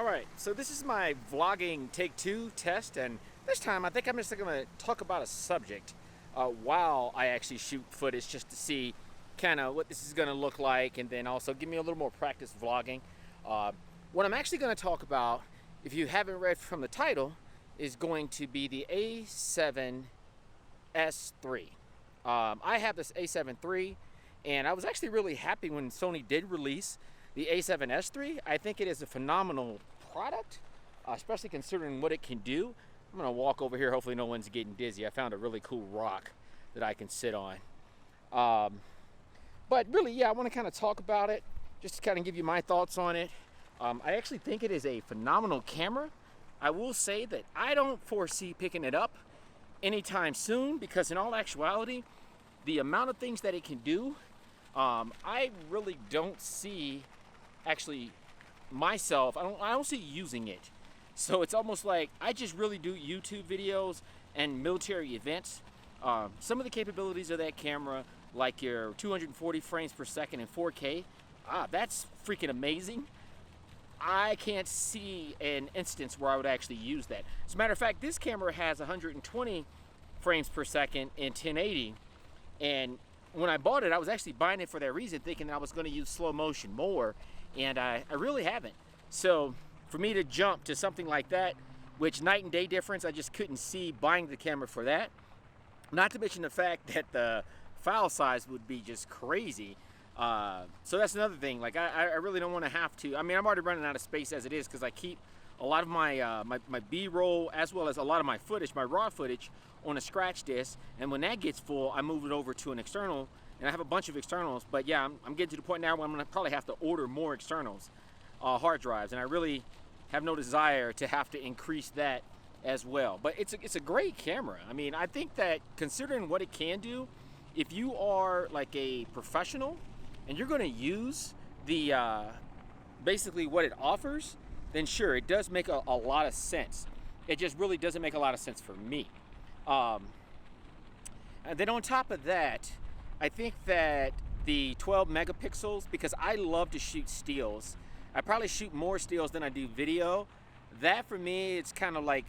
Alright, so this is my vlogging take 2 test, and this time I think I'm just going to talk about a subject while I actually shoot footage, just to see kind of what this is going to look like, and then also give me a little more practice vlogging. What I'm actually going to talk about, if you haven't read from the title, is going to be the A7Siii. I have this A7 III, and I was actually really happy when Sony did release the A7S III. I think it is a phenomenal product, especially considering what it can do. I'm gonna walk over here, hopefully no one's getting dizzy. I found a really cool rock that I can sit on. But really, yeah, I wanna kind of talk about it, just to kind of give you my thoughts on it. I actually think it is a phenomenal camera. I will say that I don't foresee picking it up anytime soon, because in all actuality, the amount of things that it can do, I really don't see actually myself, I don't see using it. So it's almost like I just really do YouTube videos and military events. Some of the capabilities of that camera, like your 240 frames per second in 4K, that's freaking amazing. I can't see an instance where I would actually use that. As a matter of fact, this camera has 120 frames per second in 1080, and when I bought it, I was actually buying it for that reason, thinking that I was going to use slow motion more, and I really haven't. So for me to jump to something like that, which night and day difference, I just couldn't see buying the camera for that. Not to mention the fact that the file size would be just crazy. So that's another thing. Like I really don't want to have to. I mean, I'm already running out of space as it is, because I keep a lot of my my B-roll, as well as a lot of my footage, my raw footage, on a scratch disk, and when that gets full, I move it over to an external, and I have a bunch of externals. But yeah, I'm getting to the point now where I'm gonna probably have to order more externals, hard drives, and I really have no desire to have to increase that as well. But it's a great camera. I mean, I think that considering what it can do, if you are like a professional and you're gonna use the basically what it offers, then sure, it does make a lot of sense. It just really doesn't make a lot of sense for me. And then on top of that, I think that the 12 megapixels, because I love to shoot stills. I probably shoot more stills than I do video. That for me, it's kind of like,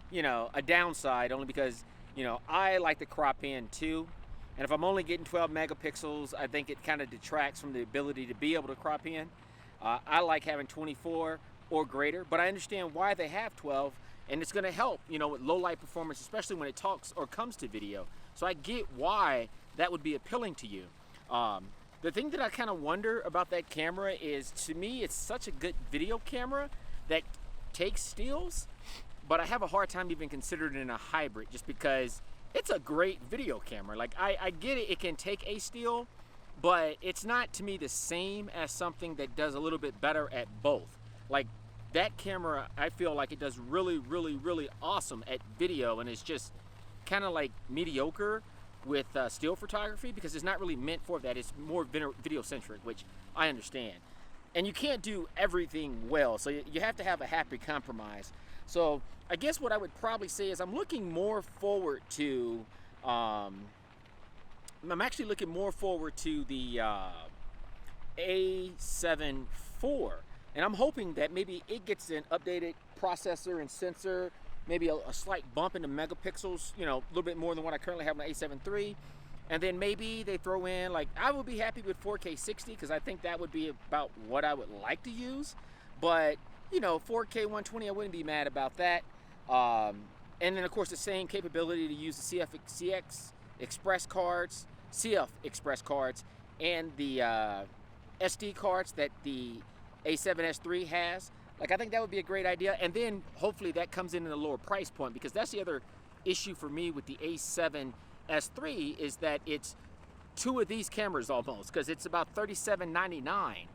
you know, a downside, only because, you know, I like to crop in too. And if I'm only getting 12 megapixels, I think it kind of detracts from the ability to be able to crop in. I like having 24 or greater, but I understand why they have 12, and it's going to help, you know, with low light performance, especially when it talks or comes to video. So I get why that would be appealing to you. The thing that I kind of wonder about that camera is, to me, it's such a good video camera that takes stills, but I have a hard time even considering it in a hybrid, just because it's a great video camera. Like I get it, it can take a still, but it's not, to me, the same as something that does a little bit better at both. Like that camera, I feel like it does really, really, really awesome at video, and it's just kind of like mediocre with still photography, because it's not really meant for that. It's more video centric, which I understand. And you can't do everything well, so you have to have a happy compromise. So I guess what I would probably say is I'm looking more forward to, I'm actually looking more forward to the A7 IV. And I'm hoping that maybe it gets an updated processor and sensor, maybe a slight bump in the megapixels, you know, a little bit more than what I currently have on the A7 III. And then maybe they throw in, like, I would be happy with 4K 60, because I think that would be about what I would like to use. But, you know, 4K 120, I wouldn't be mad about that. And then, of course, the same capability to use the CF Express cards, and the SD cards that the A7S III has. Like, I think that would be a great idea. And then hopefully that comes in at a lower price point, because that's the other issue for me with the A7S III, is that it's two of these cameras almost, because it's about $37.99.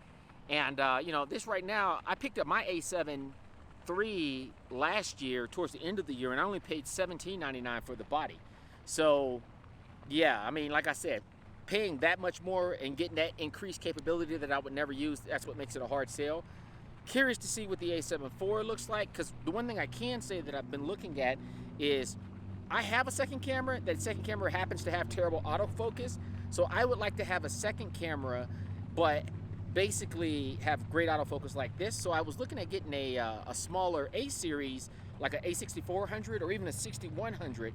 And you know, this right now, I picked up my A7 III last year towards the end of the year, and I only paid $17.99 for the body. So yeah, I mean, like I said, paying that much more and getting that increased capability that I would never use, that's what makes it a hard sell. Curious to see what the A7 IV looks like, because the one thing I can say that I've been looking at is I have a second camera. That second camera happens to have terrible autofocus, so I would like to have a second camera, but basically have great autofocus like this. So I was looking at getting a smaller A series, like a A6400 or even a 6100,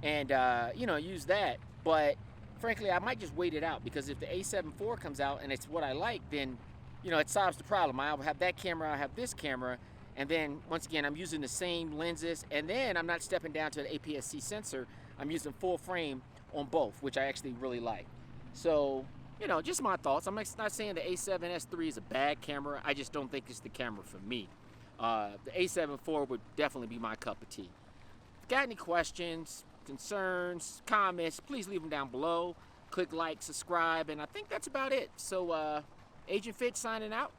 and you know, use that. But frankly, I might just wait it out, because if the A7 IV comes out and it's what I like, then you know, it solves the problem. I'll have that camera, I have this camera, and then once again, I'm using the same lenses, and then I'm not stepping down to the APS-C sensor. I'm using full frame on both, which I actually really like. So, you know, just my thoughts. I'm not saying the A7S III is a bad camera. I just don't think it's the camera for me. The A7 IV would definitely be my cup of tea. If you got any questions, concerns, comments, please leave them down below. Click like, subscribe, and I think that's about it. So, Agent Fit signing out.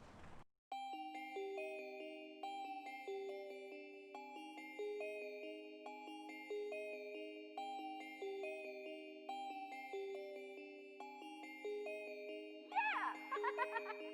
Yeah!